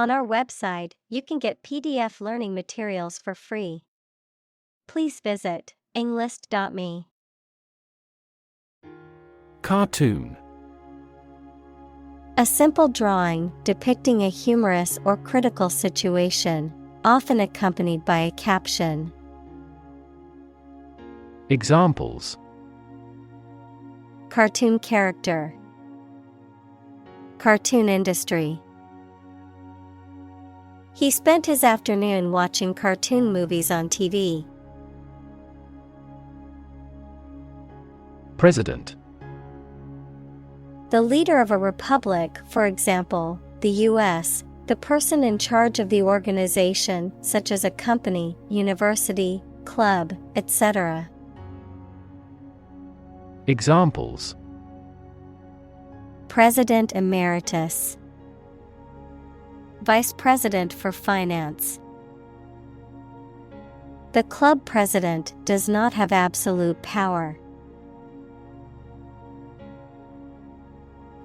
On our website, you can get PDF learning materials for free. Please visit englist.me. Cartoon. A simple drawing depicting a humorous or critical situation, often accompanied by a caption. Examples: Cartoon character. Cartoon industry. He spent his afternoon watching cartoon movies on TV. President. The leader of a republic, for example, the U.S., the person in charge of the organization, such as a company, university, club, etc. Examples: President Emeritus. Vice President for Finance. The club president does not have absolute power.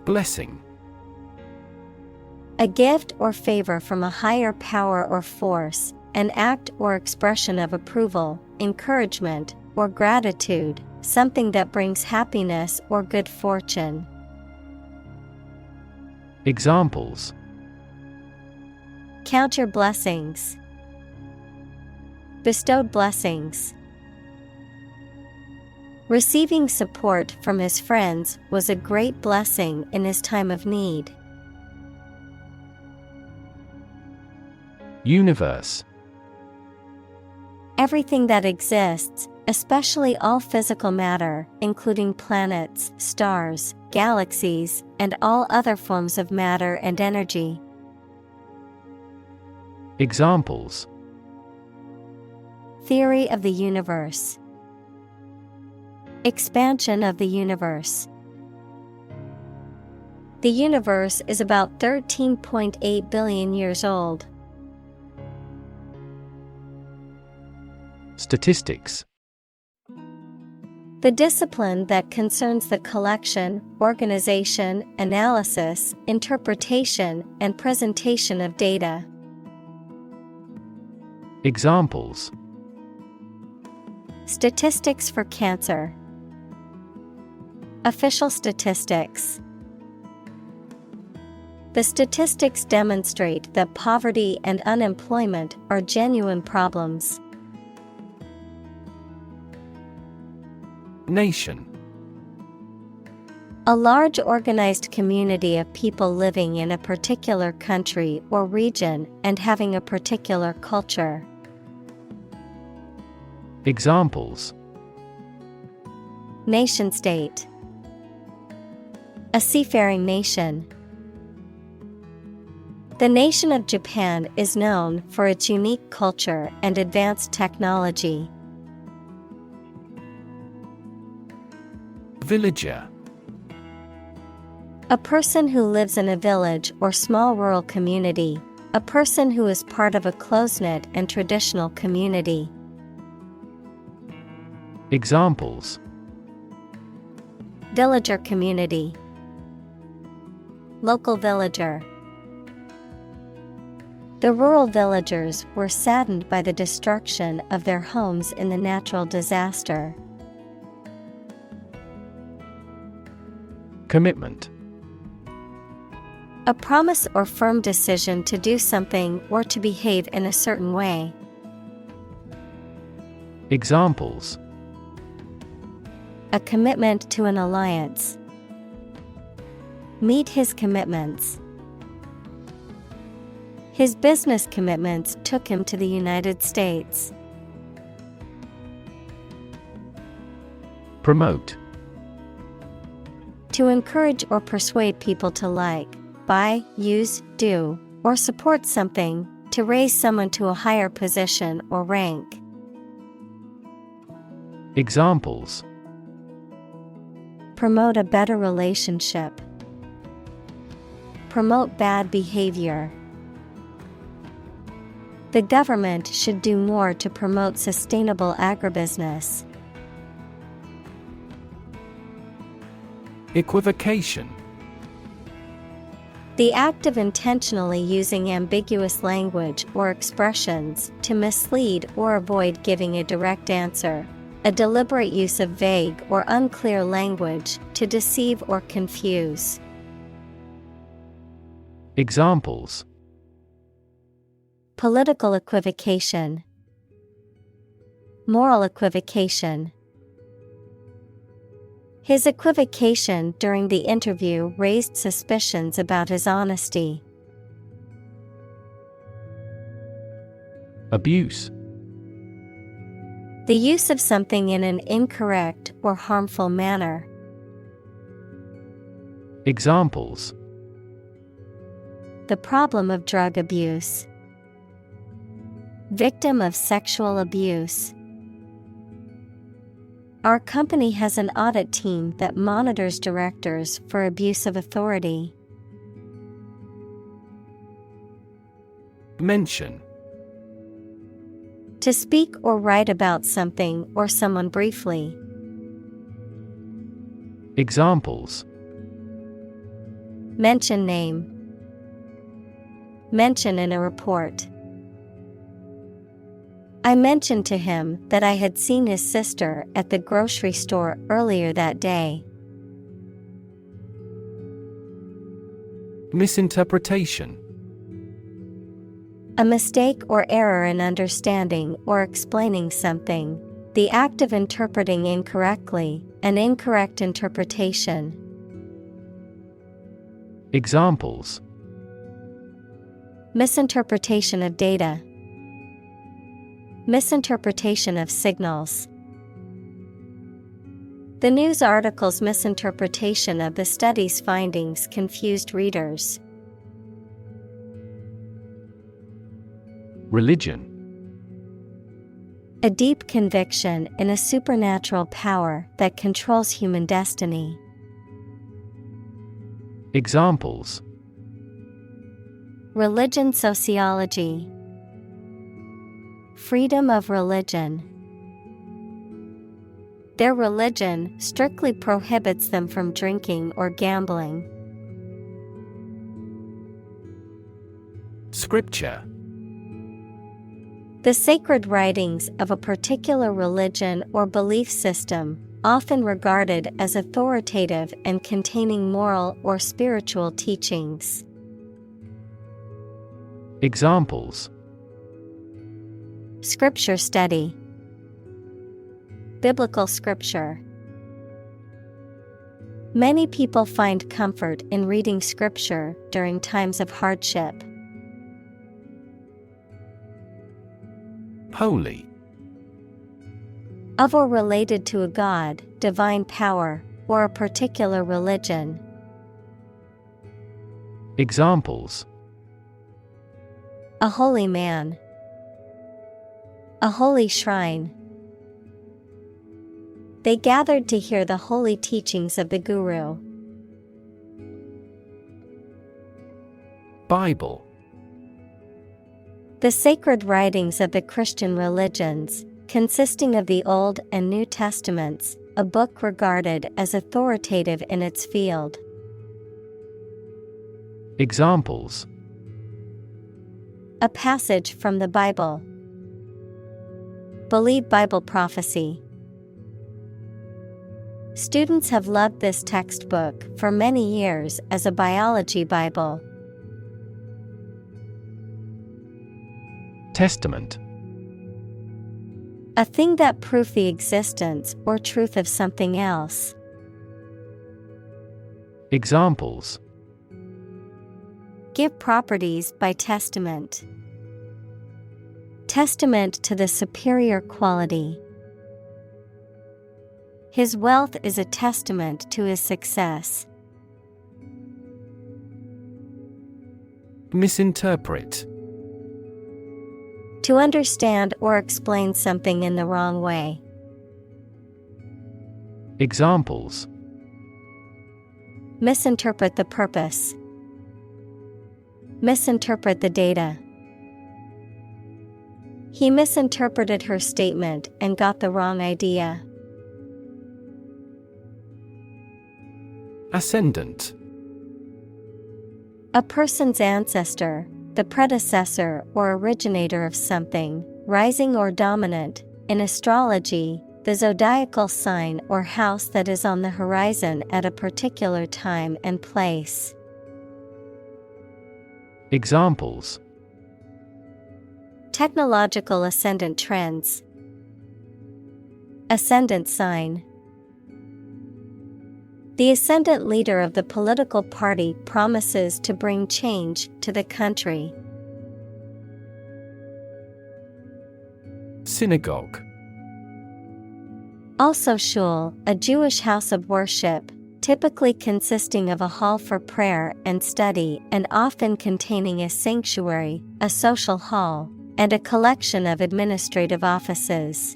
Blessing. A gift or favor from a higher power or force, an act or expression of approval, encouragement, or gratitude, something that brings happiness or good fortune. Examples: Count your blessings. Bestowed blessings. Receiving support from his friends was a great blessing in his time of need. Universe. Everything that exists, especially all physical matter, including planets, stars, galaxies, and all other forms of matter and energy. Examples: Theory of the universe. Expansion of the universe. The universe is about 13.8 billion years old. Statistics. The discipline that concerns the collection, organization, analysis, interpretation, and presentation of data. Examples: Statistics for cancer. Official statistics. The statistics demonstrate that poverty and unemployment are genuine problems. Nation. A large organized community of people living in a particular country or region and having a particular culture. Examples: Nation-state. A seafaring nation. The nation of Japan is known for its unique culture and advanced technology. Villager. A person who lives in a village or small rural community. A person who is part of a close-knit and traditional community. Examples: Villager community. Local villager. The rural villagers were saddened by the destruction of their homes in the natural disaster. Commitment. A promise or firm decision to do something or to behave in a certain way. Examples: A commitment to an alliance. Meet his commitments. His business commitments took him to the United States. Promote. To encourage or persuade people to like, buy, use, do, or support something, to raise someone to a higher position or rank. Examples: Promote a better relationship. Promote bad behavior. The government should do more to promote sustainable agribusiness. Equivocation. The act of intentionally using ambiguous language or expressions to mislead or avoid giving a direct answer. A deliberate use of vague or unclear language to deceive or confuse. Examples: Political equivocation. Moral equivocation. His equivocation during the interview raised suspicions about his honesty. Abuse. The use of something in an incorrect or harmful manner. Examples: The problem of drug abuse. Victim of sexual abuse. Our company has an audit team that monitors directors for abuse of authority. Mention. To speak or write about something or someone briefly. Examples: Mention name. Mention in a report. I mentioned to him that I had seen his sister at the grocery store earlier that day. Misinterpretation. A mistake or error in understanding or explaining something. The act of interpreting incorrectly, an incorrect interpretation. Examples: Misinterpretation of data. Misinterpretation of signals. The news article's misinterpretation of the study's findings confused readers. Religion. A deep conviction in a supernatural power that controls human destiny. Examples: Religion sociology. Freedom of religion. Their religion strictly prohibits them from drinking or gambling. Scripture. The sacred writings of a particular religion or belief system, often regarded as authoritative and containing moral or spiritual teachings. Examples: Scripture study. Biblical scripture. Many people find comfort in reading scripture during times of hardship. Holy. Of or related to a god, divine power, or a particular religion. Examples: A holy man. A holy shrine. They gathered to hear the holy teachings of the Guru. Bible. The sacred writings of the Christian religions, consisting of the Old and New Testaments, a book regarded as authoritative in its field. Examples: A passage from the Bible. Believe Bible prophecy. Students have loved this textbook for many years as a biology Bible. Testament. A thing that proves the existence or truth of something else. Examples: Give properties by testament. Testament to the superior quality. His wealth is a testament to his success. Misinterpret. To understand or explain something in the wrong way. Examples: Misinterpret the purpose. Misinterpret the data. He misinterpreted her statement and got the wrong idea. Ascendant. A person's ancestor, the predecessor or originator of something, rising or dominant. In astrology, the zodiacal sign or house that is on the horizon at a particular time and place. Examples: Technological ascendant trends. Ascendant sign. The ascendant leader of the political party promises to bring change to the country. Synagogue. Also shul, a Jewish house of worship, typically consisting of a hall for prayer and study and often containing a sanctuary, a social hall, and a collection of administrative offices.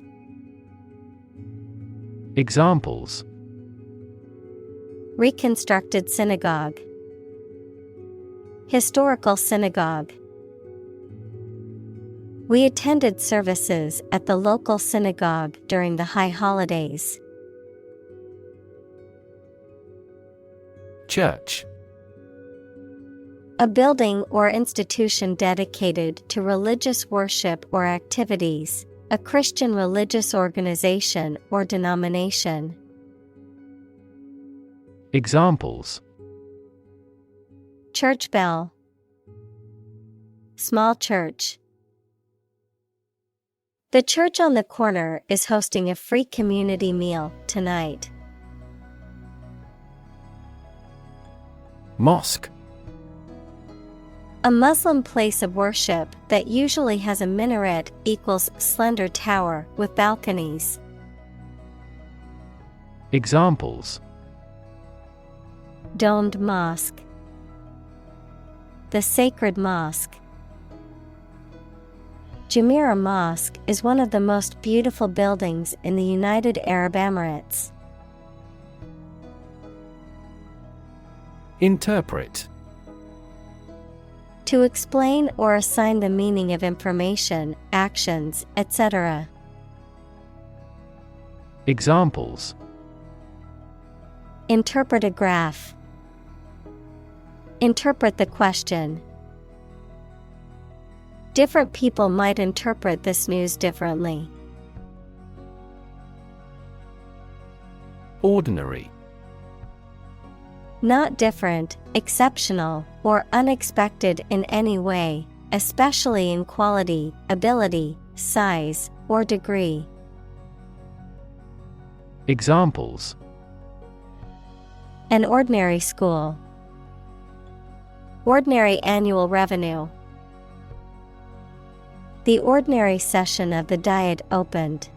Examples: Reconstructed synagogue. Historical synagogue. We attended services at the local synagogue during the high holidays. Church. A building or institution dedicated to religious worship or activities, a Christian religious organization or denomination. Examples: Church bell. Small church. The church on the corner is hosting a free community meal tonight. Mosque. A Muslim place of worship that usually has a minaret equals slender tower with balconies. Examples: Domed mosque. The sacred mosque. Jumeirah Mosque is one of the most beautiful buildings in the United Arab Emirates. Interpret. To explain or assign the meaning of information, actions, etc. Examples: Interpret a graph. Interpret the question. Different people might interpret this news differently. Ordinary. Not different, exceptional, or unexpected in any way, especially in quality, ability, size, or degree. Examples: An ordinary school. Ordinary annual revenue. The ordinary session of the Diet opened.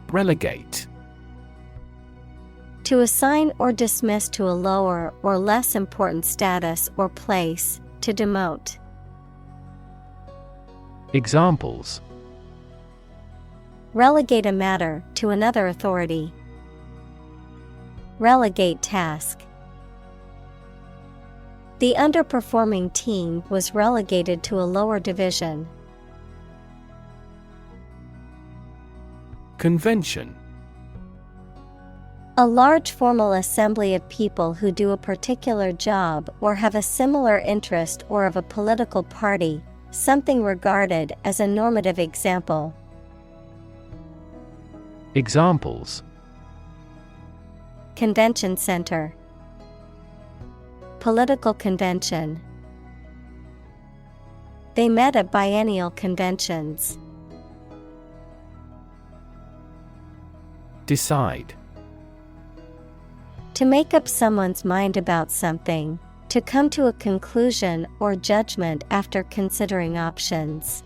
Relegate. To assign or dismiss to a lower or less important status or place, to demote. Examples: Relegate a matter to another authority. Relegate task. The underperforming team was relegated to a lower division. Convention. A large formal assembly of people who do a particular job or have a similar interest or of a political party, something regarded as a normative example. Examples: Convention center. Political convention. They met at biennial conventions. Decide. To make up someone's mind about something, to come to a conclusion or judgment after considering options.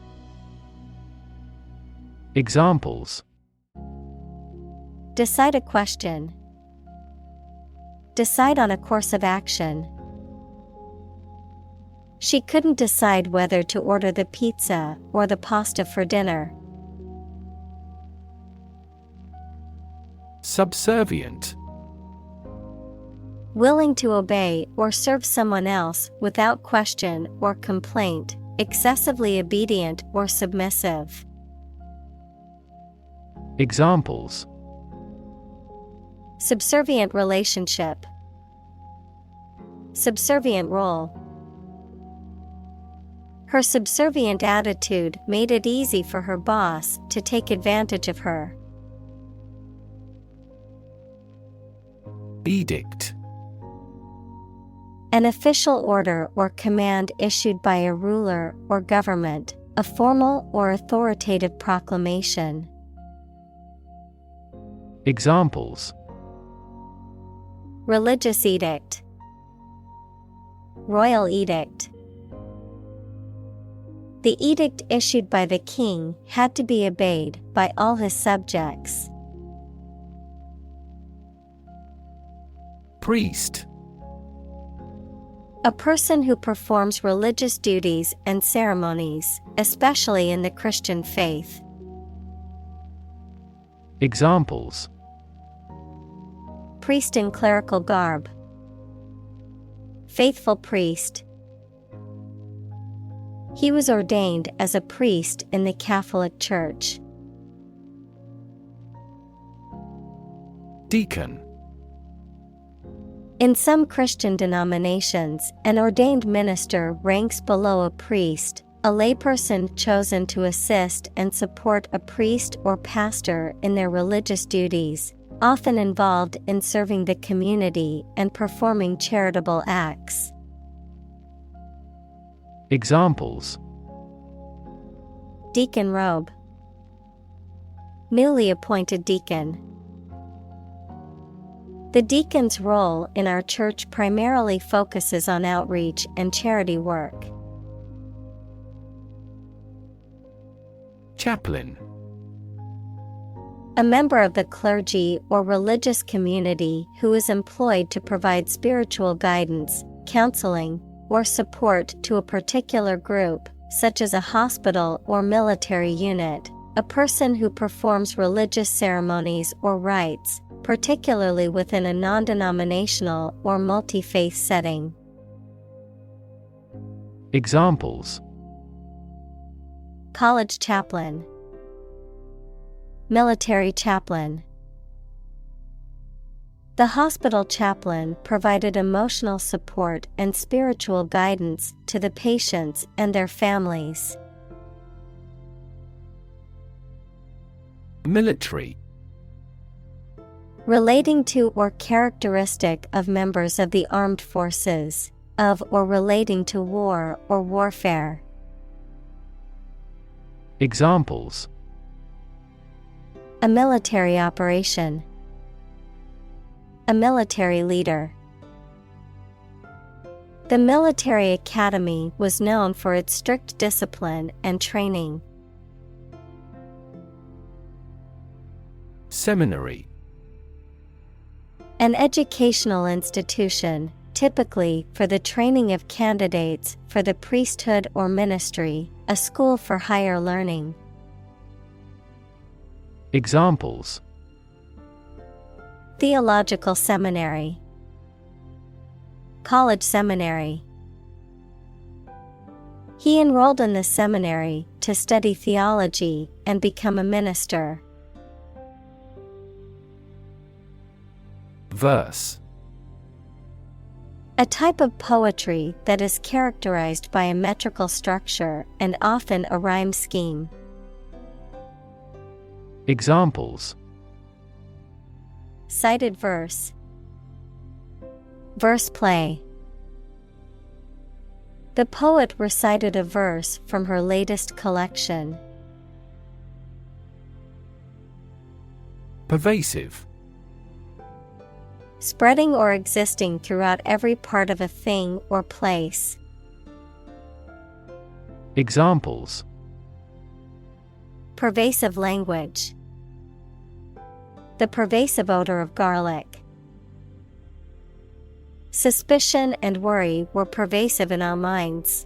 Examples: Decide a question. Decide on a course of action. She couldn't decide whether to order the pizza or the pasta for dinner. Subservient. Willing to obey or serve someone else without question or complaint, excessively obedient or submissive. Examples: Subservient relationship. Subservient role. Her subservient attitude made it easy for her boss to take advantage of her. Edict. An official order or command issued by a ruler or government, a formal or authoritative proclamation. Examples: Religious edict, royal edict. The edict issued by the king had to be obeyed by all his subjects. Priest. A person who performs religious duties and ceremonies, especially in the Christian faith. Examples: Priest in clerical garb, faithful priest. He was ordained as a priest in the Catholic Church. Deacon. In some Christian denominations, an ordained minister ranks below a priest, a layperson chosen to assist and support a priest or pastor in their religious duties, often involved in serving the community and performing charitable acts. Examples: Deacon robe, newly appointed deacon. The deacon's role in our church primarily focuses on outreach and charity work. Chaplain. A member of the clergy or religious community who is employed to provide spiritual guidance, counseling, or support to a particular group, such as a hospital or military unit, a person who performs religious ceremonies or rites, particularly within a non-denominational or multi-faith setting. Examples: College chaplain, military chaplain. The hospital chaplain provided emotional support and spiritual guidance to the patients and their families. Military. Relating to or characteristic of members of the armed forces, of or relating to war or warfare. Examples: A military operation, a military leader. The military academy was known for its strict discipline and training. Seminary. An educational institution, typically for the training of candidates for the priesthood or ministry, a school for higher learning. Examples: Theological seminary, college seminary. He enrolled in the seminary to study theology and become a minister. Verse. A type of poetry that is characterized by a metrical structure and often a rhyme scheme. Examples: Cited verse, verse play. The poet recited a verse from her latest collection. Pervasive. Spreading or existing throughout every part of a thing or place. Examples: Pervasive language. The pervasive odor of garlic. Suspicion and worry were pervasive in our minds.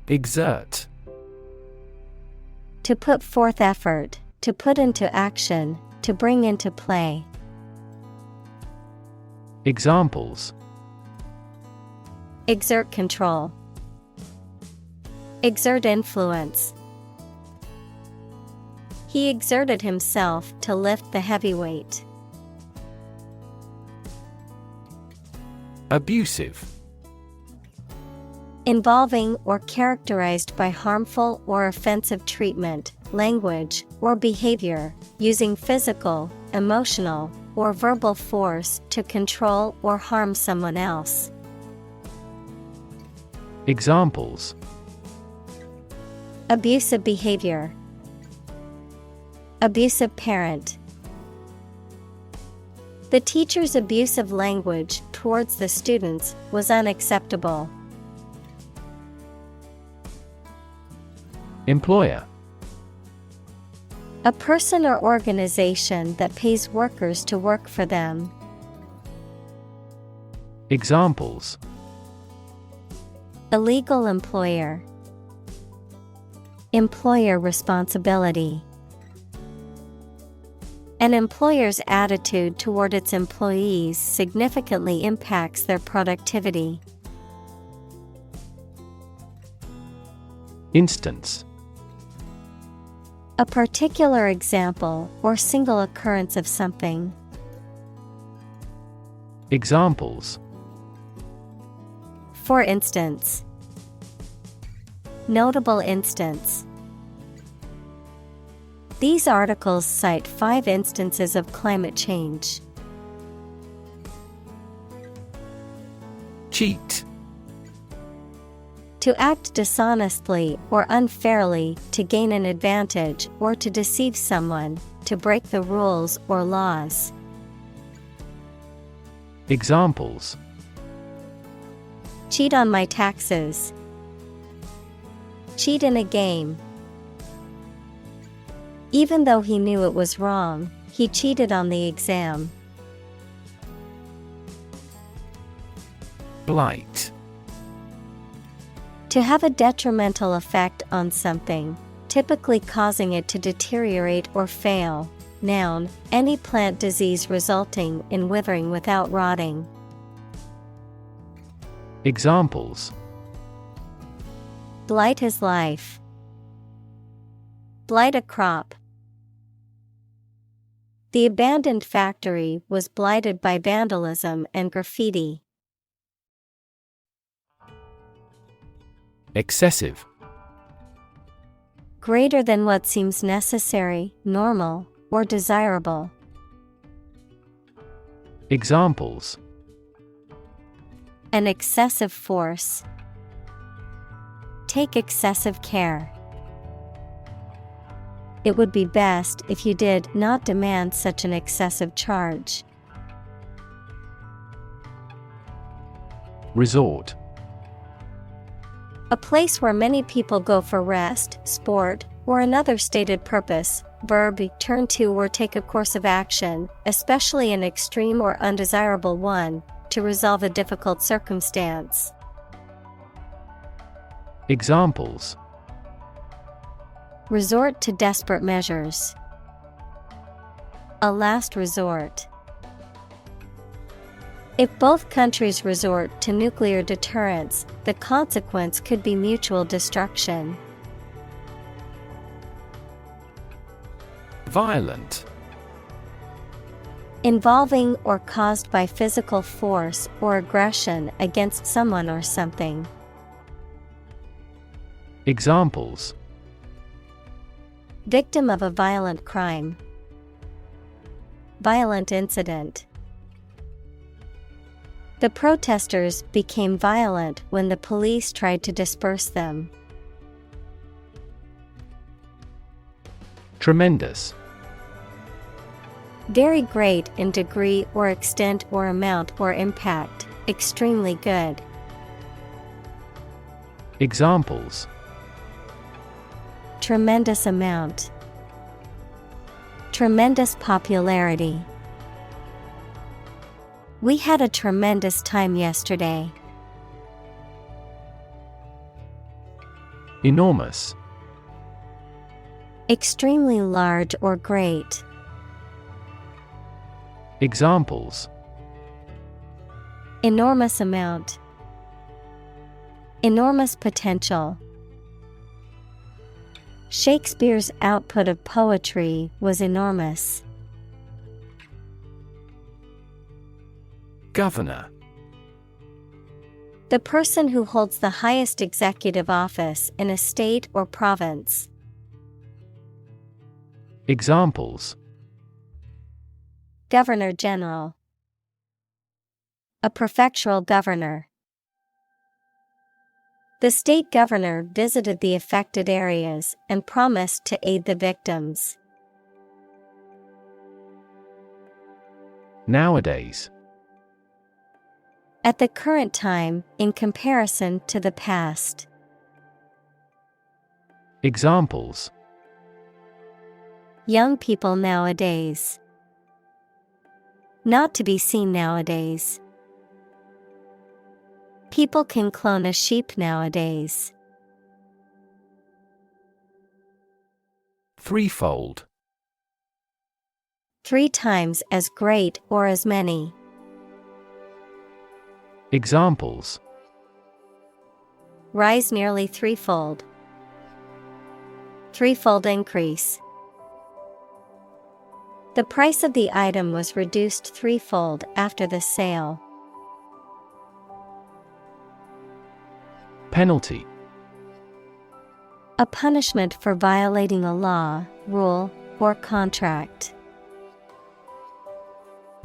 Exert. To put forth effort, to put into action, to bring into play. Examples: Exert control. Exert influence. He exerted himself to lift the heavy weight. Abusive. Involving or characterized by harmful or offensive treatment, language, or behavior, using physical, emotional, or verbal force to control or harm someone else. Examples: Abusive behavior. Abusive parent. The teacher's abusive language towards the students was unacceptable. Employer. A person or organization that pays workers to work for them. Examples: Illegal employer. Employer responsibility. An employer's attitude toward its employees significantly impacts their productivity. Instance: A particular example or single occurrence of something. Examples: For instance. Notable instance. These articles cite 5 instances of climate change. Cheat. To act dishonestly or unfairly to gain an advantage or to deceive someone, to break the rules or laws. Examples: Cheat on my taxes. Cheat in a game. Even though he knew it was wrong, he cheated on the exam. Blight. To have a detrimental effect on something, typically causing it to deteriorate or fail. Noun, any plant disease resulting in withering without rotting. Examples: Blight his life. Blight a crop. The abandoned factory was blighted by vandalism and graffiti. Excessive. Greater than what seems necessary, normal, or desirable. Examples: An excessive force. Take excessive care. It would be best if you did not demand such an excessive charge. Resort. A place where many people go for rest, sport, or another stated purpose. Verb, turn to or take a course of action, especially an extreme or undesirable one, to resolve a difficult circumstance. Examples: Resort to desperate measures. A last resort. If both countries resort to nuclear deterrence, the consequence could be mutual destruction. Violent. Involving or caused by physical force or aggression against someone or something. Examples: Victim of a violent crime. Violent incident. The protesters became violent when the police tried to disperse them. Tremendous. Very great in degree or extent or amount or impact, extremely good. Examples: Tremendous amount. Tremendous popularity. We had a tremendous time yesterday. Enormous. Extremely large or great. Examples: Enormous amount. Enormous potential. Shakespeare's output of poetry was enormous. Governor. The person who holds the highest executive office in a state or province. Examples: Governor General. A prefectural governor. The state governor visited the affected areas and promised to aid the victims. Nowadays. At the current time, in comparison to the past. Examples: Young people nowadays. Not to be seen nowadays. People can clone a sheep nowadays. Threefold. 3 times as great or as many. Examples: Rise nearly threefold. Threefold increase. The price of the item was reduced threefold after the sale. Penalty. A punishment for violating a law, rule, or contract.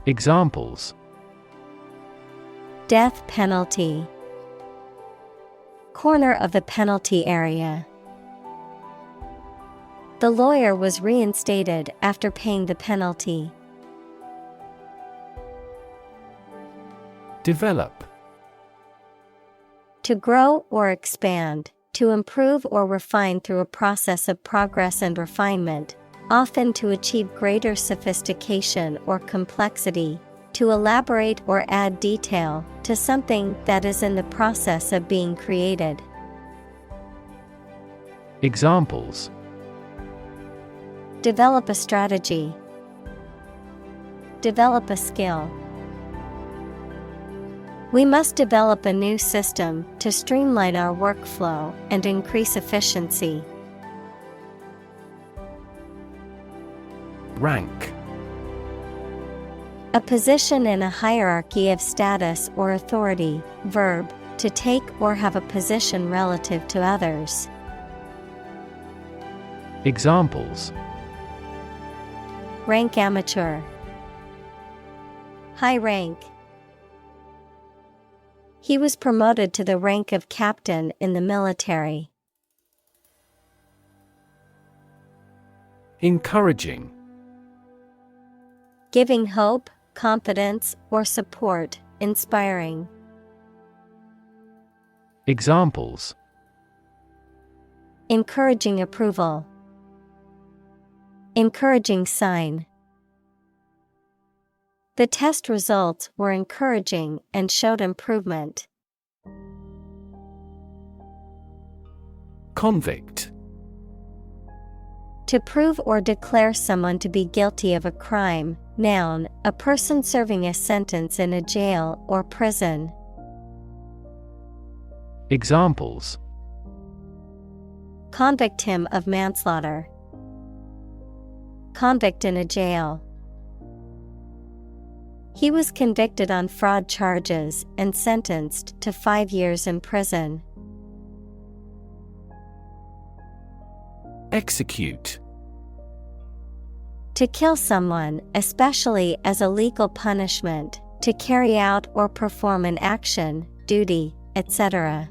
Examples: Death penalty. Corner of the penalty area. The lawyer was reinstated after paying the penalty. Develop. To grow or expand, to improve or refine through a process of progress and refinement, often to achieve greater sophistication or complexity, to elaborate or add detail to something that is in the process of being created. Examples: Develop a strategy. Develop a skill. We must develop a new system to streamline our workflow and increase efficiency. Rank. A position in a hierarchy of status or authority. Verb, to take or have a position relative to others. Examples: Rank amateur. High rank. He was promoted to the rank of captain in the military. Encouraging. Giving hope, confidence, or support, inspiring. Examples: Encouraging approval. Encouraging sign. The test results were encouraging and showed improvement. Convict. To prove or declare someone to be guilty of a crime. Noun, a person serving a sentence in a jail or prison. Examples: Convict him of manslaughter. Convict in a jail. He was convicted on fraud charges and sentenced to 5 years in prison. Execute. To kill someone, especially as a legal punishment, to carry out or perform an action, duty, etc.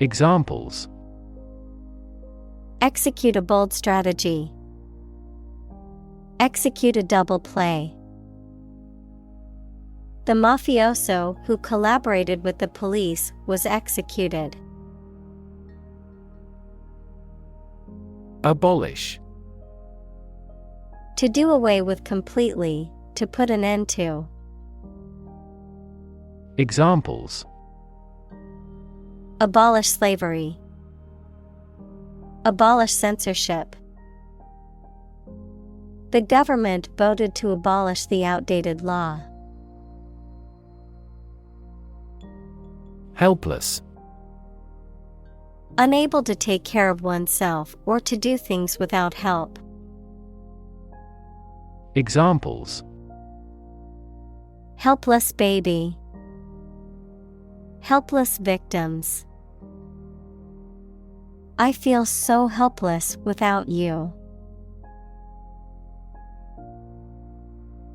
Examples: Execute a bold strategy. Execute a double play. The mafioso who collaborated with the police was executed. Abolish. To do away with completely, to put an end to. Examples: Abolish slavery. Abolish censorship. The government voted to abolish the outdated law. Helpless. Unable to take care of oneself or to do things without help. Examples: Helpless baby. Helpless victims. I feel so helpless without you.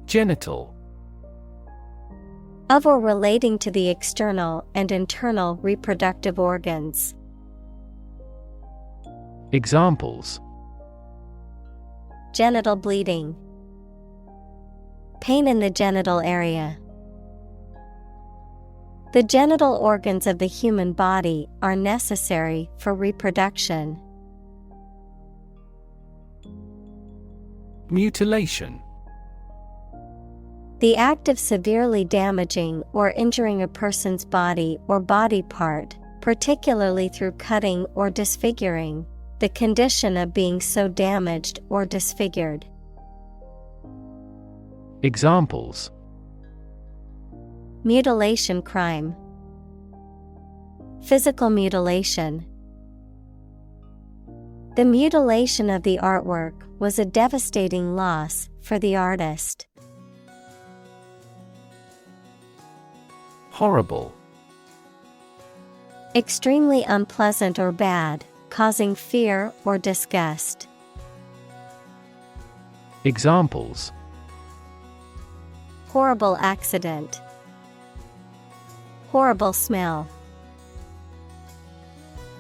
Genital. Of or relating to the external and internal reproductive organs. Examples: Genital bleeding. Pain in the genital area. The genital organs of the human body are necessary for reproduction. Mutilation. The act of severely damaging or injuring a person's body or body part, particularly through cutting or disfiguring, the condition of being so damaged or disfigured. Examples: Mutilation crime. Physical mutilation. The mutilation of the artwork was a devastating loss for the artist. Horrible. Extremely unpleasant or bad, causing fear or disgust. Examples: Horrible accident. Horrible smell.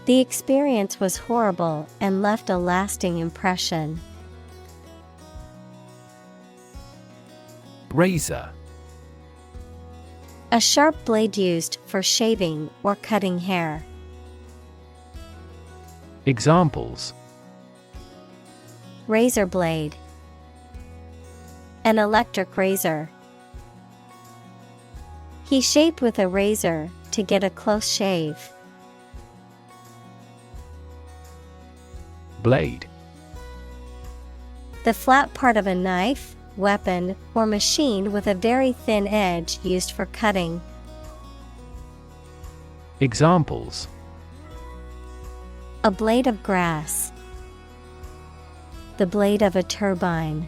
The experience was horrible and left a lasting impression. Razor. A sharp blade used for shaving or cutting hair. Examples: Razor blade. An electric razor. He shaved with a razor to get a close shave. Blade. The flat part of a knife, weapon, or machine with a very thin edge used for cutting. Examples: A blade of grass. The blade of a turbine.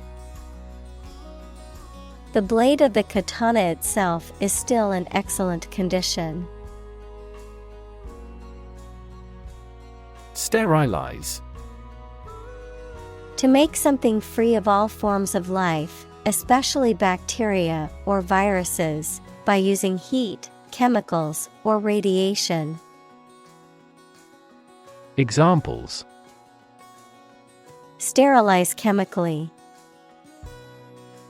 The blade of the katana itself is still in excellent condition. Sterilize. To make something free of all forms of life, especially bacteria or viruses, by using heat, chemicals, or radiation. Examples: Sterilize chemically.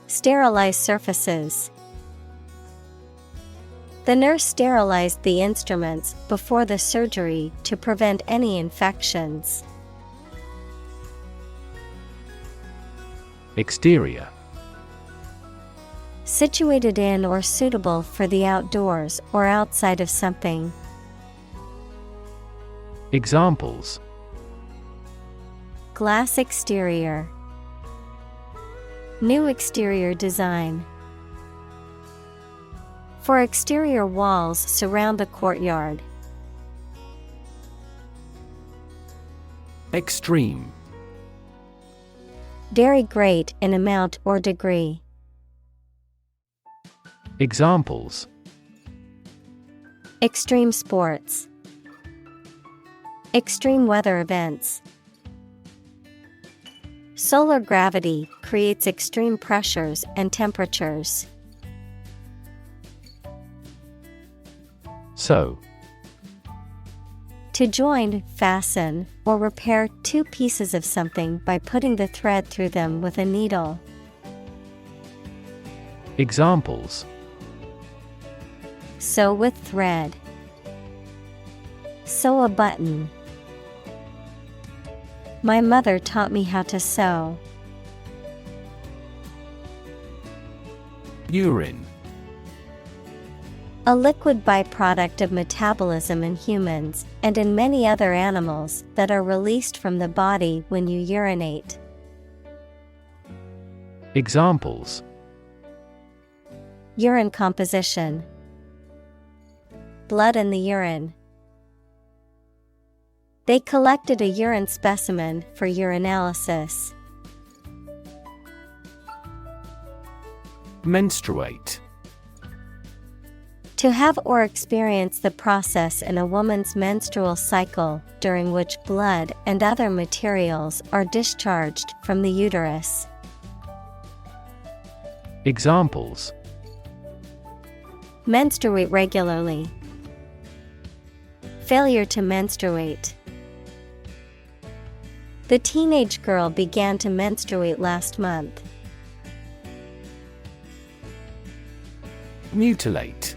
Sterilize surfaces. The nurse sterilized the instruments before the surgery to prevent any infections. Exterior. Situated in or suitable for the outdoors or outside of something. Examples: Glass exterior. New exterior design. For exterior walls surround the courtyard. Extreme. Very great in amount or degree. Examples: Extreme sports. Extreme weather events. Solar gravity creates extreme pressures and temperatures. Sew. To join, fasten, or repair two pieces of something by putting the thread through them with a needle. Examples: Sew with thread. Sew a button. My mother taught me how to sew. Urine. A liquid byproduct of metabolism in humans and in many other animals that are released from the body when you urinate. Examples: Urine composition. Blood in the urine. They collected a urine specimen for urinalysis. Menstruate. To have or experience the process in a woman's menstrual cycle during which blood and other materials are discharged from the uterus. Examples: menstruate regularly, failure to menstruate. The teenage girl began to menstruate last month. Mutilate.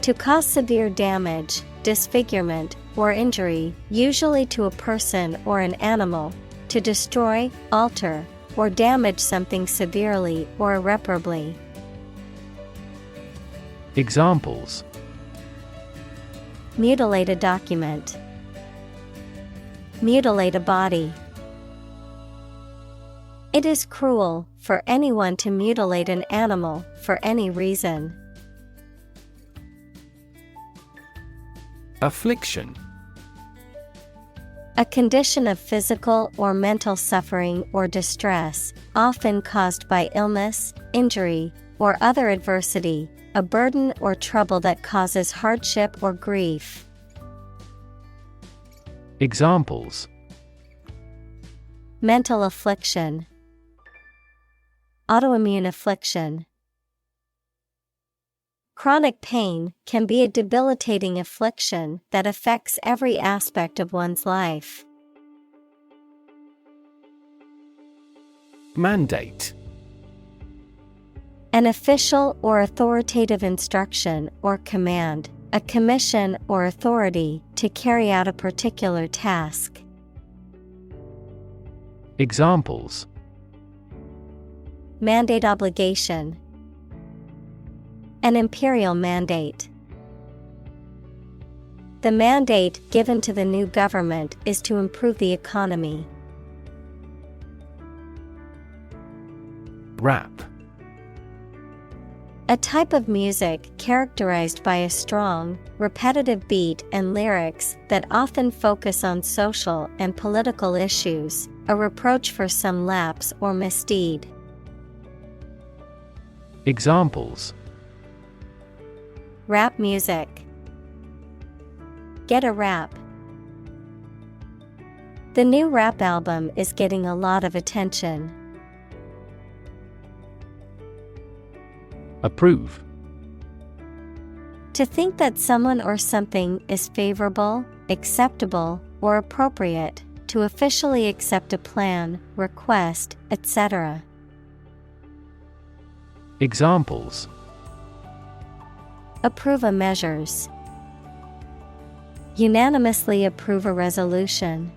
To cause severe damage, disfigurement, or injury, usually to a person or an animal. To destroy, alter, or damage something severely or irreparably. Examples: mutilate a document, mutilate a body. It is cruel for anyone to mutilate an animal for any reason. Affliction. A condition of physical or mental suffering or distress, often caused by illness, injury, or other adversity, a burden or trouble that causes hardship or grief. Examples: mental affliction, autoimmune affliction. Chronic pain can be a debilitating affliction that affects every aspect of one's life. Mandate. An official or authoritative instruction or command, a commission or authority to carry out a particular task. Examples: mandate obligation, an imperial mandate. The mandate given to the new government is to improve the economy. Rap. A type of music characterized by a strong, repetitive beat and lyrics that often focus on social and political issues, a reproach for some lapse or misdeed. Examples: rap music, get a rap. The new rap album is getting a lot of attention. Approve. To think that someone or something is favorable, acceptable, or appropriate, to officially accept a plan, request, etc. Examples: approve of measures, unanimously approve a resolution.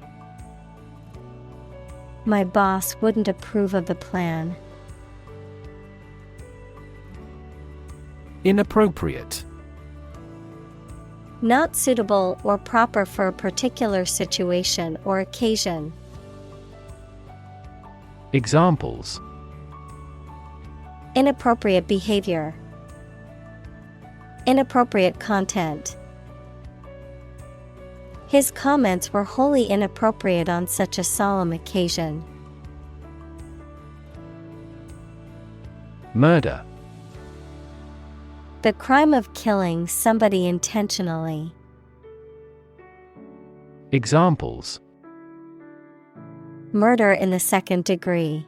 My boss wouldn't approve of the plan. Inappropriate. Not suitable or proper for a particular situation or occasion. Examples: inappropriate behavior, inappropriate content. His comments were wholly inappropriate on such a solemn occasion. Murder. The crime of killing somebody intentionally. Examples: murder in the second degree,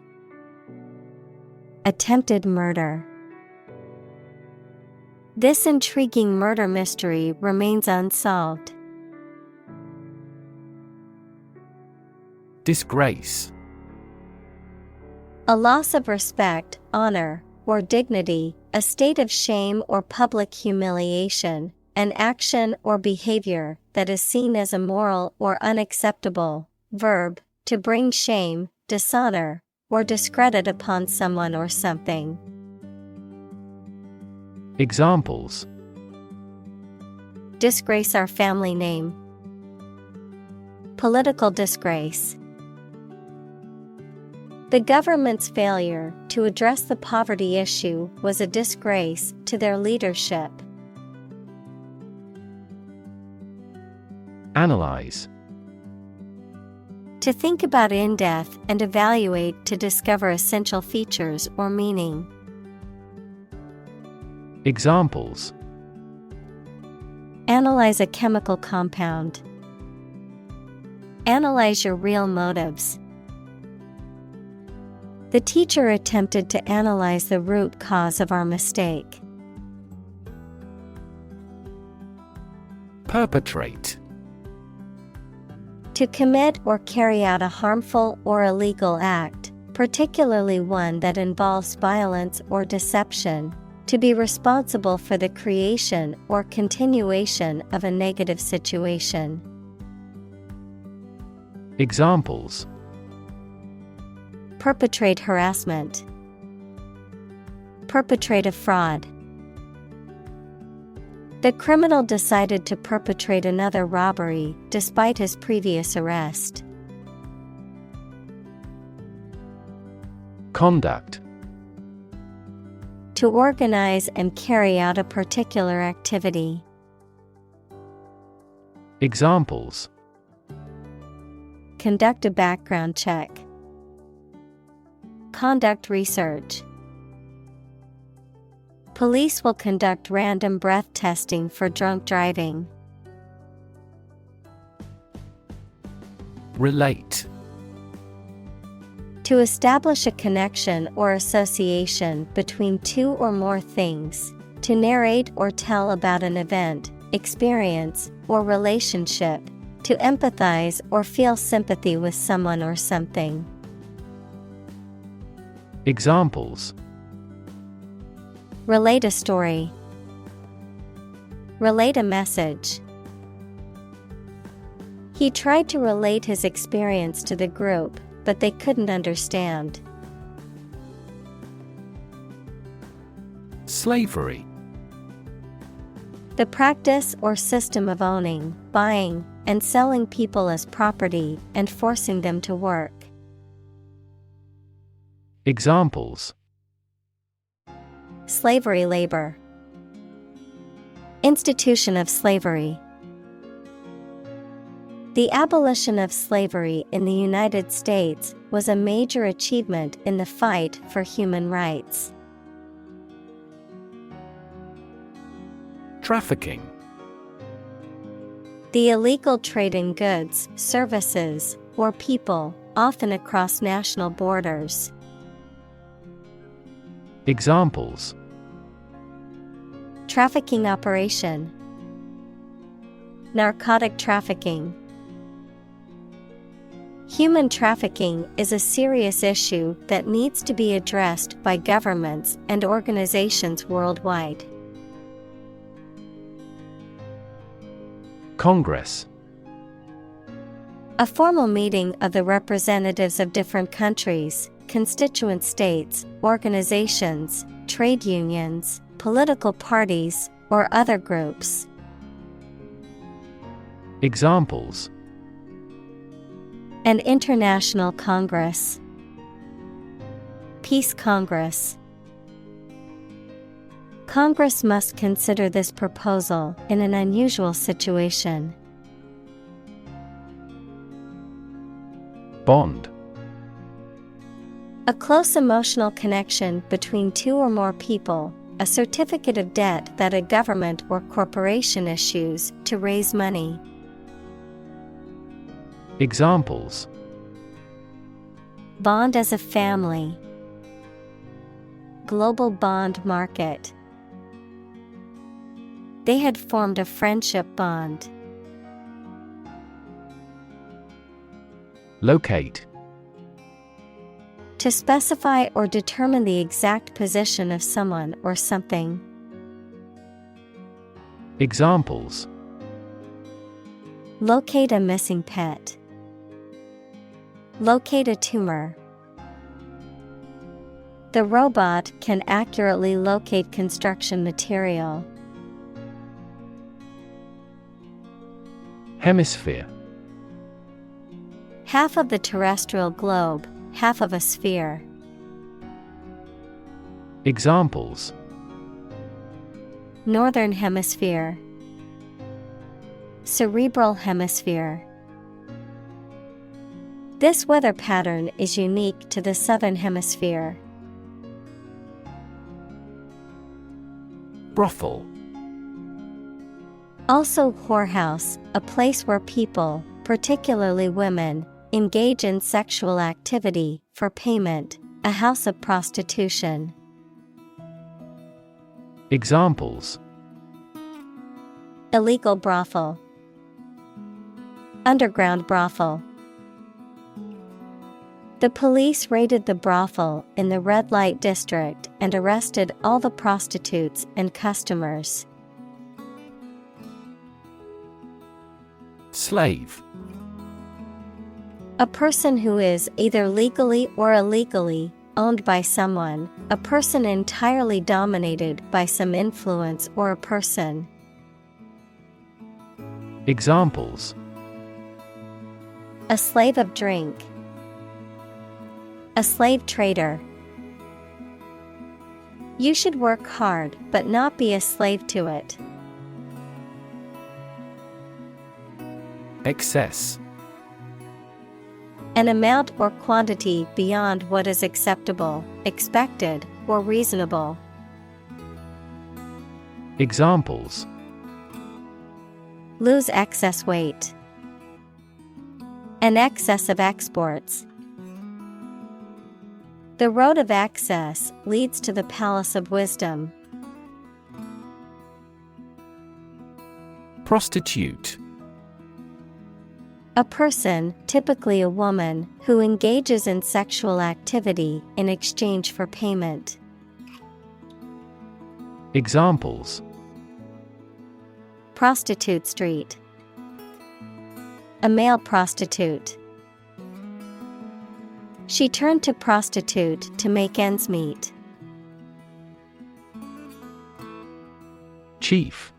attempted murder. This intriguing murder mystery remains unsolved. Disgrace. A loss of respect, honor, or dignity, a state of shame or public humiliation, an action or behavior that is seen as immoral or unacceptable. Verb, to bring shame, dishonor, or discredit upon someone or something. Examples: disgrace our family name, political disgrace. The government's failure to address the poverty issue was a disgrace to their leadership. Analyze. To think about in depth and evaluate to discover essential features or meaning. Examples: Analyze a chemical compound. Analyze your real motives. The teacher attempted to analyze the root cause of our mistake. Perpetrate. To commit or carry out a harmful or illegal act, particularly one that involves violence or deception. To be responsible for the creation or continuation of a negative situation. Examples: Perpetrate harassment. Perpetrate a fraud. The criminal decided to perpetrate another robbery despite his previous arrest. Conduct. To organize and carry out a particular activity. Examples: Conduct a background check. Conduct research. Police will conduct random breath testing for drunk driving. Relate. To establish a connection or association between two or more things. To narrate or tell about an event, experience, or relationship. To empathize or feel sympathy with someone or something. Examples: Relate a story. Relate a message. He tried to relate his experience to the group, but they couldn't understand. Slavery. The practice or system of owning, buying, and selling people as property and forcing them to work. Examples: Slavery labor. Institution of slavery. The abolition of slavery in the United States was a major achievement in the fight for human rights. Trafficking. The illegal trade in goods, services, or people, often across national borders. Examples: Trafficking operation. Narcotic trafficking. Human trafficking is a serious issue that needs to be addressed by governments and organizations worldwide. Congress. A formal meeting of the representatives of different countries, constituent states, organizations, trade unions, political parties, or other groups. Examples: An international congress. Peace Congress. Congress must consider this proposal in an unusual situation. Bond. A close emotional connection between two or more people, a certificate of debt that a government or corporation issues to raise money. Examples: Bond as a family. Global bond market. They had formed a friendship bond. Locate. To specify or determine the exact position of someone or something. Examples: Locate a missing pet. Locate a tumor. The robot can accurately locate construction material. Hemisphere. Half of the terrestrial globe, half of a sphere. Examples: Northern hemisphere. Cerebral hemisphere. This weather pattern is unique to the southern hemisphere. Brothel. Also whorehouse, a place where people, particularly women, engage in sexual activity for payment, a house of prostitution. Examples: Illegal brothel, underground brothel. The police raided the brothel in the red light district and arrested all the prostitutes and customers. Slave. A person who is either legally or illegally owned by someone, a person entirely dominated by some influence or a person. Examples: A slave of drink, a slave trader. You should work hard but not be a slave to it. Excess. An amount or quantity beyond what is acceptable, expected, or reasonable. Examples: Lose excess weight. An excess of exports. The road of access leads to the palace of wisdom. Prostitute. A person, typically a woman, who engages in sexual activity in exchange for payment. Examples: Prostitute street. A male prostitute. She turned to prostitute to make ends meet. Chief.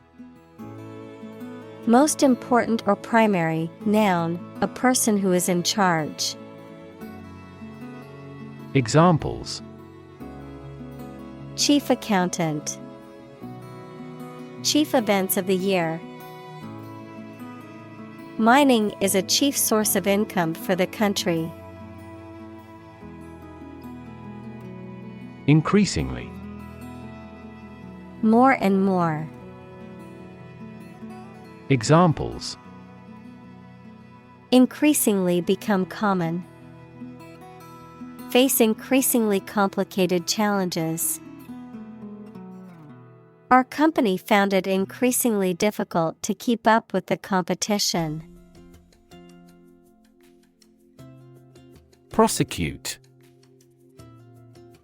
Most important or primary, noun, a person who is in charge. Examples: Chief accountant. Chief events of the year. Mining is a chief source of income for the country. Increasingly. More and more. Examples: Increasingly become common. Face increasingly complicated challenges. Our company found it increasingly difficult to keep up with the competition. Prosecute.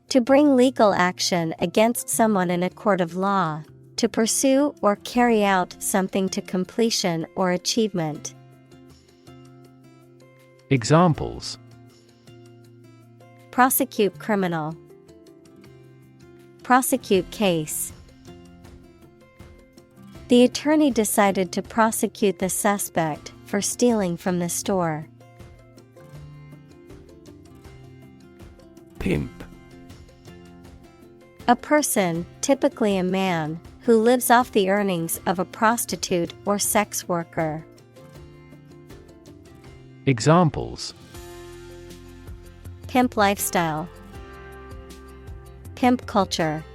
To bring legal action against someone in a court of law. To pursue or carry out something to completion or achievement. Examples: Prosecute criminal. Prosecute case. The attorney decided to prosecute the suspect for stealing from the store. Pimp. A person, typically a man, who lives off the earnings of a prostitute or sex worker. Examples: Pimp lifestyle. Pimp culture.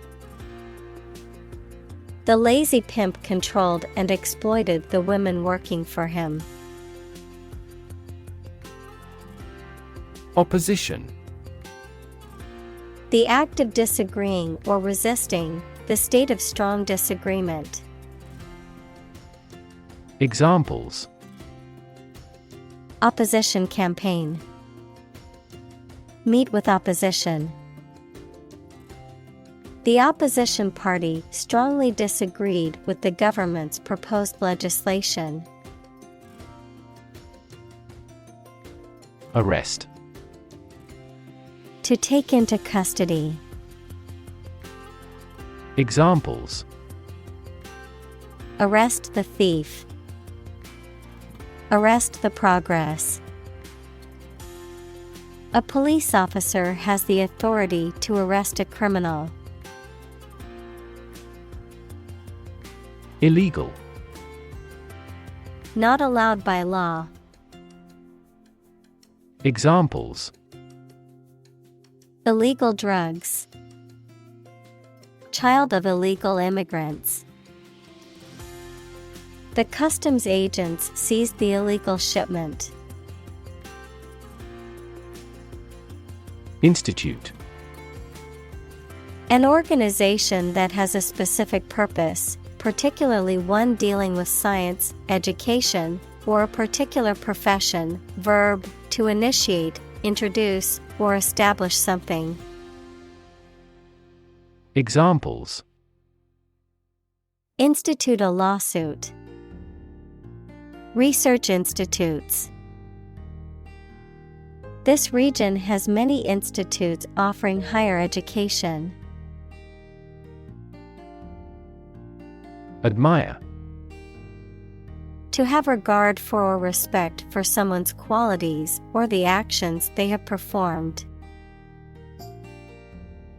The lazy pimp controlled and exploited the women working for him. Opposition. The act of disagreeing or resisting, the state of strong disagreement. Examples: Opposition campaign. Meet with opposition. The opposition party strongly disagreed with the government's proposed legislation. Arrest. To take into custody. Examples: Arrest the thief. Arrest the progress. A police officer has the authority to arrest a criminal. Illegal. Not allowed by law. Examples: Illegal drugs. child of illegal immigrants. The customs agents seized the illegal shipment. Institute. An organization that has a specific purpose, particularly one dealing with science, education, or a particular profession. Verb, to initiate, introduce, or establish something. Examples: Institute a lawsuit. Research institutes. This region has many institutes offering higher education. Admire. To have regard for or respect for someone's qualities or the actions they have performed.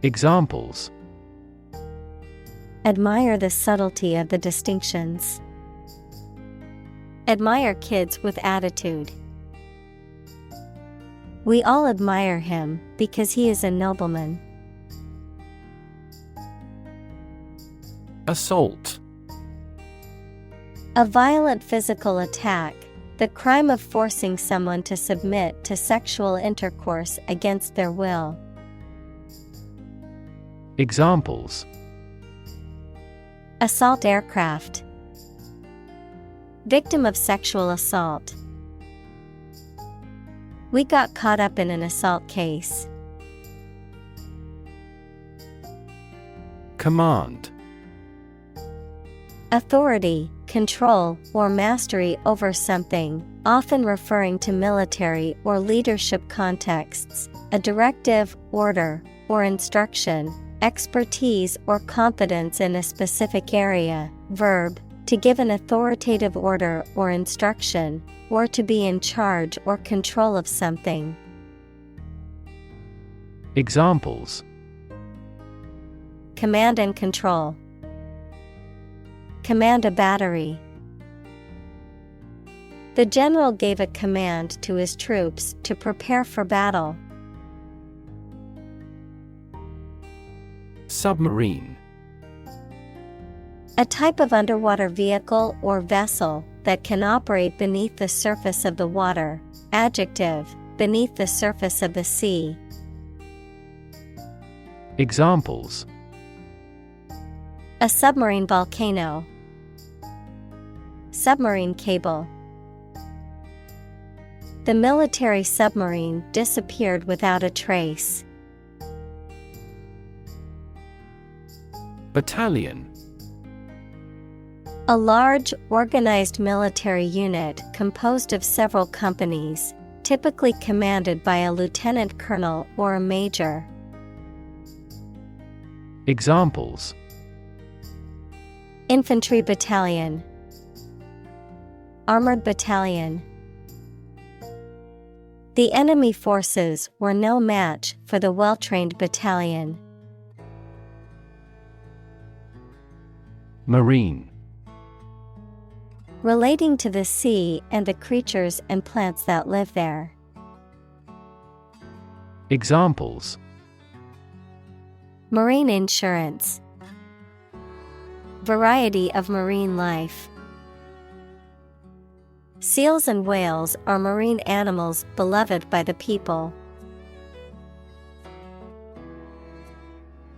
Examples: Admire the subtlety of the distinctions. Admire kids with attitude. We all admire him because he is a nobleman. Assault. A violent physical attack, the crime of forcing someone to submit to sexual intercourse against their will. Examples: Assault aircraft. Victim of sexual assault. We got caught up in an assault case. Command. Authority, control, or mastery over something, often referring to military or leadership contexts, a directive, order, or instruction, expertise or competence in a specific area. Verb, to give an authoritative order or instruction, or to be in charge or control of something. Examples: Command and control. Command a battery. The general gave a command to his troops to prepare for battle. Submarine. A type of underwater vehicle or vessel that can operate beneath the surface of the water. Adjective, beneath the surface of the sea. Examples: A submarine volcano. Submarine cable. The military submarine disappeared without a trace. Battalion. A large, organized military unit composed of several companies, typically commanded by a lieutenant colonel or a major. Examples: Infantry battalion. Armored battalion. The enemy forces were no match for the well-trained battalion. Marine. Relating to the sea and the creatures and plants that live there. Examples: Marine insurance. Variety of marine life. Seals and whales are marine animals beloved by the people.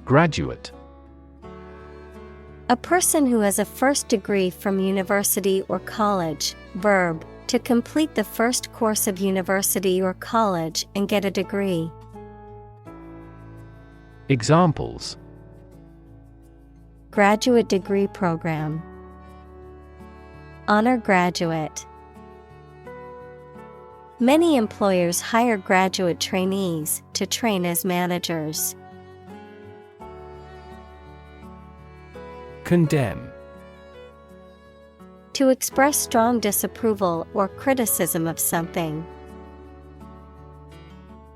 Graduate. A person who has a first degree from university or college. Verb, to complete the first course of university or college and get a degree. Examples: Graduate degree program. Honor graduate. Many employers hire graduate trainees to train as managers. Condemn. To express strong disapproval or criticism of something.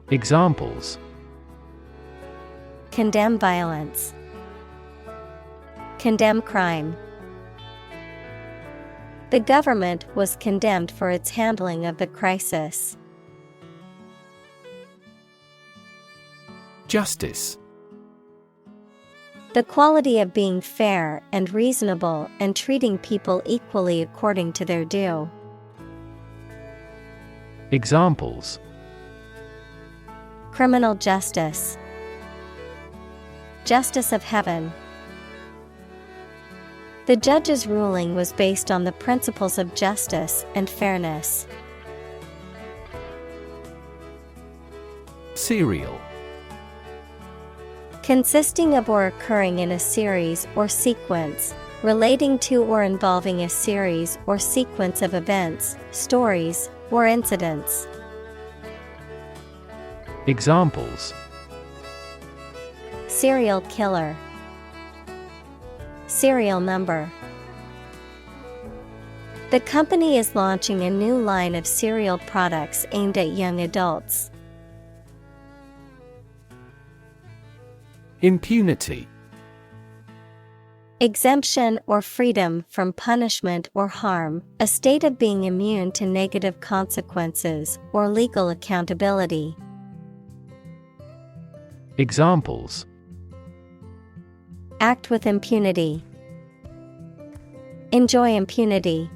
Examples: Condemn violence. Condemn crime. The government was condemned for its handling of the crisis. Justice. The quality of being fair and reasonable and treating people equally according to their due. Examples: Criminal justice. Justice of heaven. The judge's ruling was based on the principles of justice and fairness. Serial. Consisting of or occurring in a series or sequence, relating to or involving a series or sequence of events, stories, or incidents. Examples: Serial killer. Serial number. The company is launching a new line of cereal products aimed at young adults. Impunity. Exemption or freedom from punishment or harm, a state of being immune to negative consequences or legal accountability. Examples: Act with impunity. Enjoy impunity.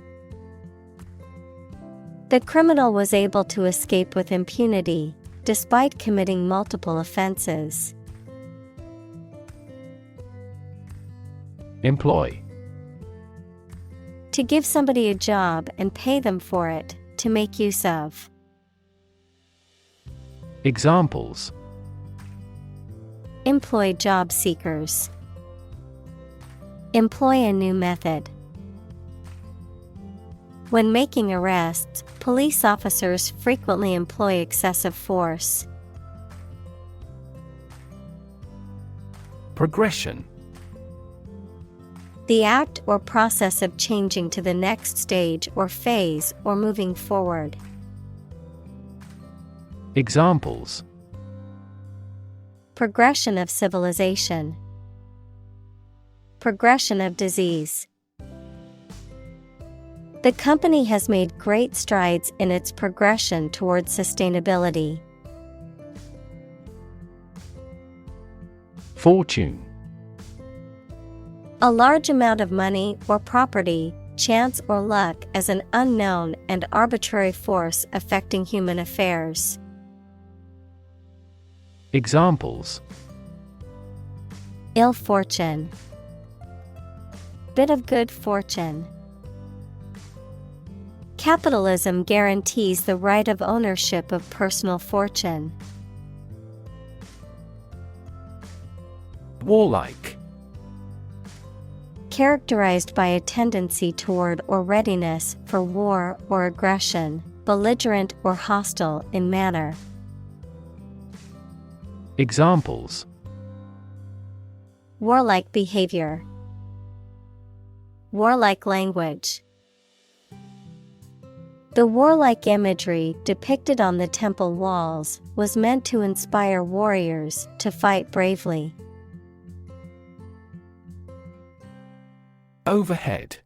The criminal was able to escape with impunity, despite committing multiple offenses. Employ. To give somebody a job and pay them for it, to make use of. Examples: Employ job seekers. Employ a new method. When making arrests, police officers frequently employ excessive force. Progression. The act or process of changing to the next stage or phase or moving forward. Examples: Progression of civilization. Progression of disease. The company has made great strides in its progression towards sustainability. Fortune. A large amount of money or property, chance or luck as an unknown and arbitrary force affecting human affairs. Examples: Ill fortune. Bit of good fortune. Capitalism guarantees the right of ownership of personal fortune. Warlike. Characterized by a tendency toward or readiness for war or aggression, belligerent or hostile in manner. Examples: Warlike behavior. Warlike language. The warlike imagery depicted on the temple walls was meant to inspire warriors to fight bravely. Overhead.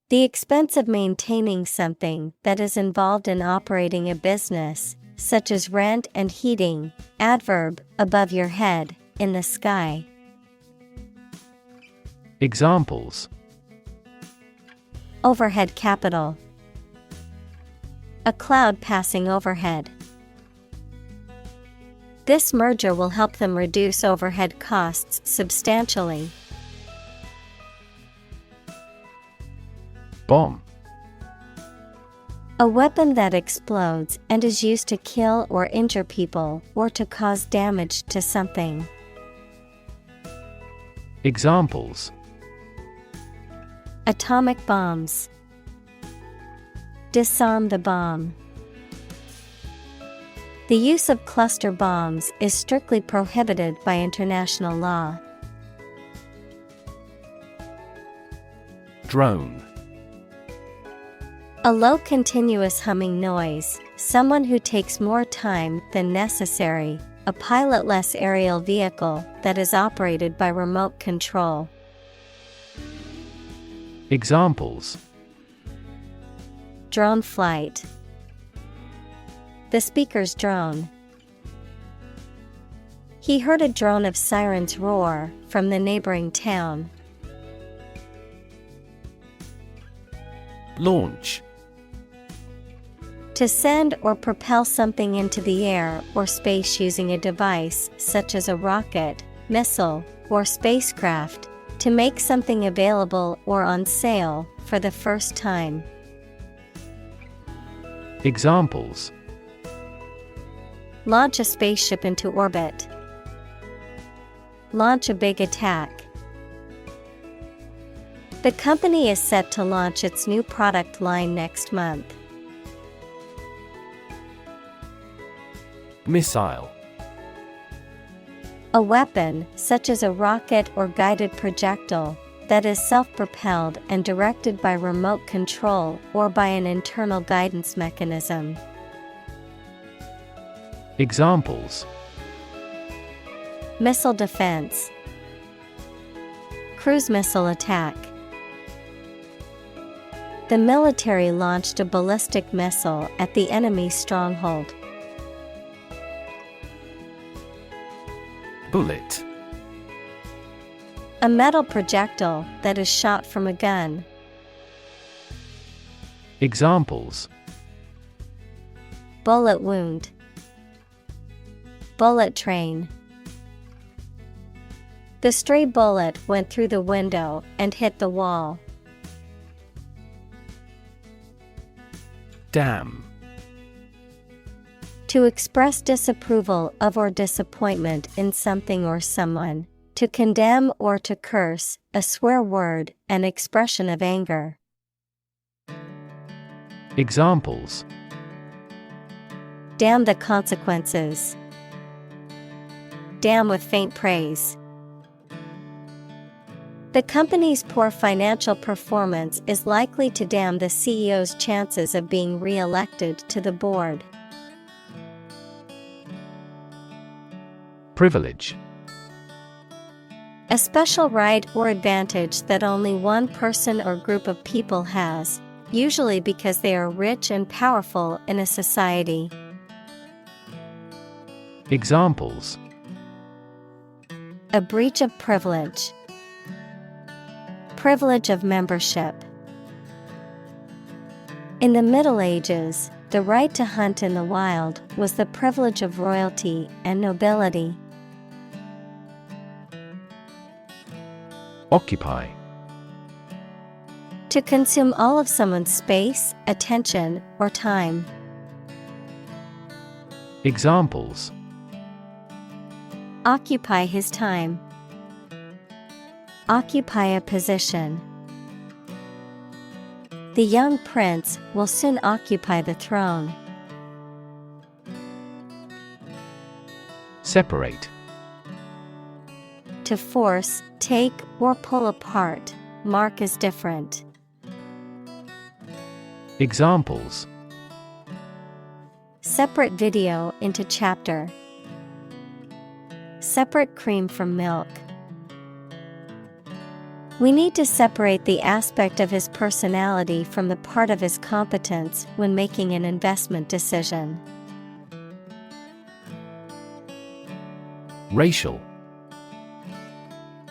The expense of maintaining something that is involved in operating a business, such as rent and heating. Adverb, above your head, in the sky. Examples: Overhead capital. A cloud passing overhead. This merger will help them reduce overhead costs substantially. Bomb. A weapon that explodes and is used to kill or injure people or to cause damage to something. Examples: Atomic bombs. Disarm the bomb. The use of cluster bombs is strictly prohibited by international law. Drone. A low continuous humming noise, someone who takes more time than necessary, a pilotless aerial vehicle that is operated by remote control. Examples: Drone flight. The speaker's drone. He heard a drone of sirens roar from the neighboring town. Launch. To send or propel something into the air or space using a device such as a rocket, missile, or spacecraft, to make something available or on sale for the first time. Examples: launch a spaceship into orbit, launch a big attack. The company is set to launch its new product line next month. Missile. A weapon, such as a rocket or guided projectile, that is self-propelled and directed by remote control or by an internal guidance mechanism. Examples: missile defense, cruise missile attack. The military launched a ballistic missile at the enemy's stronghold. Bullet. A metal projectile that is shot from a gun. Examples: bullet wound, bullet train. The stray bullet went through the window and hit the wall. Damn. To express disapproval of or disappointment in something or someone. To condemn or to curse, a swear word, an expression of anger. Examples: damn the consequences. Damn with faint praise. The company's poor financial performance is likely to damn the CEO's chances of being re-elected to the board. Privilege. A special right or advantage that only one person or group of people has, usually because they are rich and powerful in a society. Examples: a breach of privilege. Privilege of membership. In the Middle Ages, the right to hunt in the wild was the privilege of royalty and nobility. Occupy. To consume all of someone's space, attention, or time. Examples: occupy his time. Occupy a position. The young prince will soon occupy the throne. Separate. To force, take, or pull apart, mark as different. Examples: separate video into chapter. Separate cream from milk. We need to separate the aspect of his personality from the part of his competence when making an investment decision. Racial.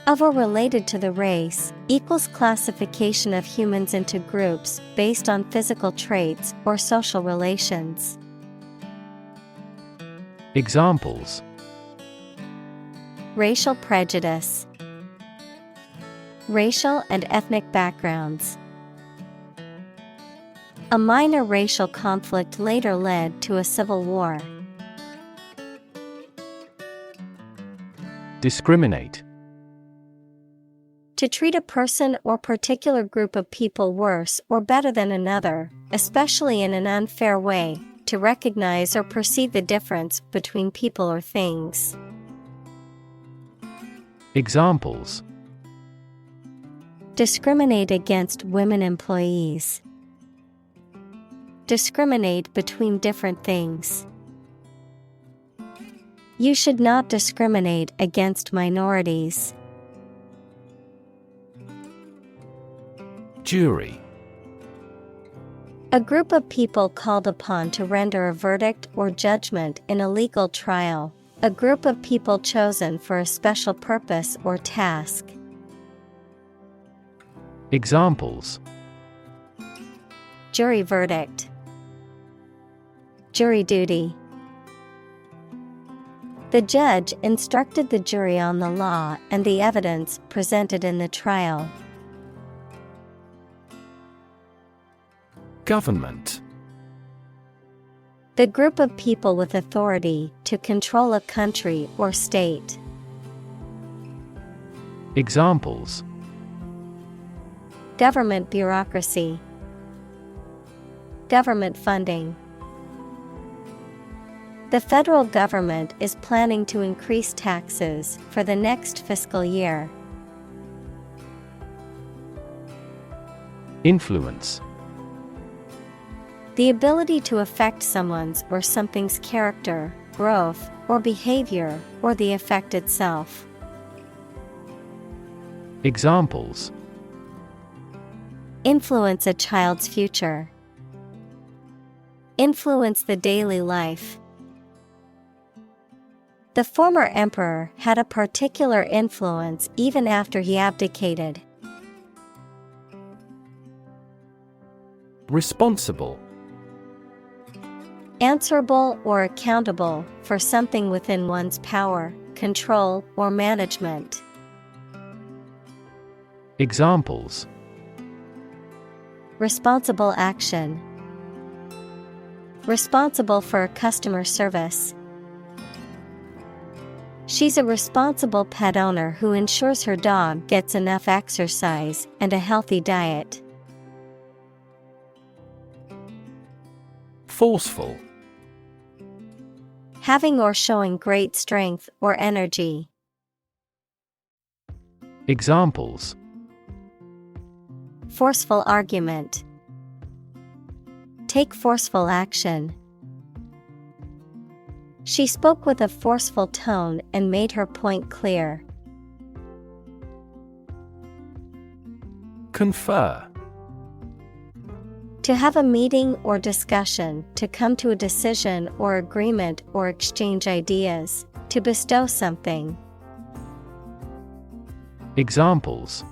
Of or related to the race, equals classification of humans into groups based on physical traits or social relations. Examples: racial prejudice. Racial and ethnic backgrounds. A minor racial conflict later led to a civil war. Discriminate. To treat a person or particular group of people worse or better than another, especially in an unfair way, to recognize or perceive the difference between people or things. Examples: discriminate against women employees. Discriminate between different things. You should not discriminate against minorities. Jury. A group of people called upon to render a verdict or judgment in a legal trial, A group of people chosen for a special purpose or task. Examples: Jury verdict. Jury duty. The judge instructed the jury on the law and the evidence presented in the trial. Government. The group of people with authority to control a country or state. Examples: Government bureaucracy. Government funding. The federal government is planning to increase taxes for the next fiscal year. Influence. The ability to affect someone's or something's character, growth, or behavior, or the effect itself. Examples: Influence a child's future. Influence the daily life. The former emperor had a particular influence even after he abdicated. Responsible. Answerable or accountable for something within one's power, control, or management. Examples: Responsible action. Responsible for customer service. She's a responsible pet owner who ensures her dog gets enough exercise and a healthy diet. Forceful. Having or showing great strength or energy. Examples: Forceful argument. Take forceful action. She spoke with a forceful tone and made her point clear. Confer. To have a meeting or discussion, to come to a decision or agreement or exchange ideas, to bestow something. Examples: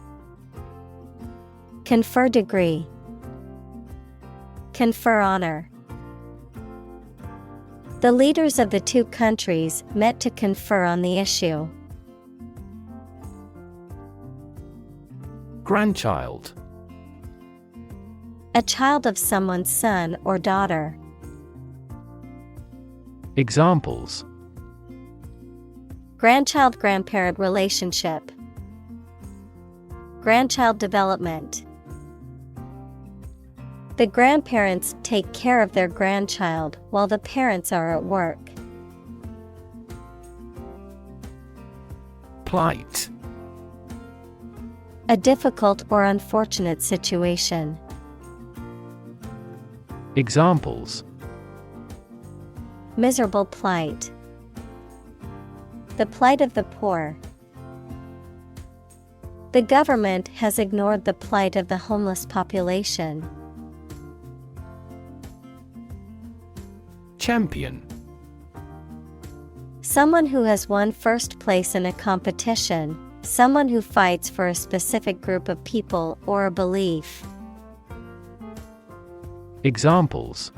Confer degree. Confer honor. The leaders of the two countries met to confer on the issue. Grandchild. A child of someone's son or daughter. Examples: Grandchild-grandparent relationship. Grandchild development. The grandparents take care of their grandchild while the parents are at work. Plight. A difficult or unfortunate situation. Examples: Miserable plight. The plight of the poor. The government has ignored the plight of the homeless population. Champion. Someone who has won first place in a competition, someone who fights for a specific group of people or a belief. Examples: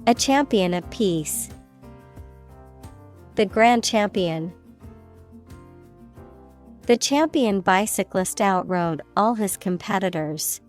A champion of peace. The grand champion. The champion bicyclist outrode all his competitors.